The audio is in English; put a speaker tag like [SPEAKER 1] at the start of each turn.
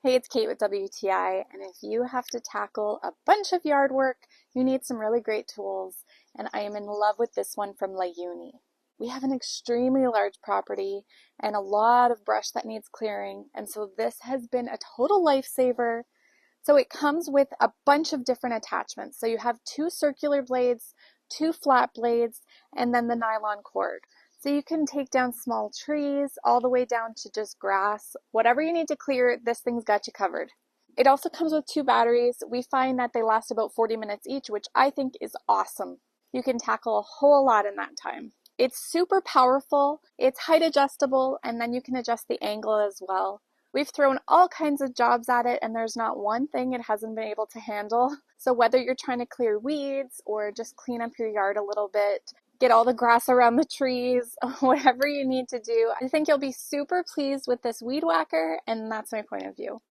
[SPEAKER 1] Hey, it's Kate with WTI, and if you have to tackle a bunch of yard work, you need some really great tools, and I am in love with this one from LAYUNI. We have an extremely large property and a lot of brush that needs clearing, and so this has been a total lifesaver. So it comes with a bunch of different attachments. So you have two circular blades, two flat blades, and then the nylon cord. So you can take down small trees all the way down to just grass. Whatever you need to clear, this thing's got you covered. It also comes with two batteries. We find that they last about 40 minutes each, which I think is awesome. You can tackle a whole lot in that time. It's super powerful, it's height adjustable, and then you can adjust the angle as well. We've thrown all kinds of jobs at it, and there's not one thing it hasn't been able to handle. So whether you're trying to clear weeds or just clean up your yard a little bit, get all the grass around the trees, whatever you need to do, I think you'll be super pleased with this weed whacker, and that's my point of view.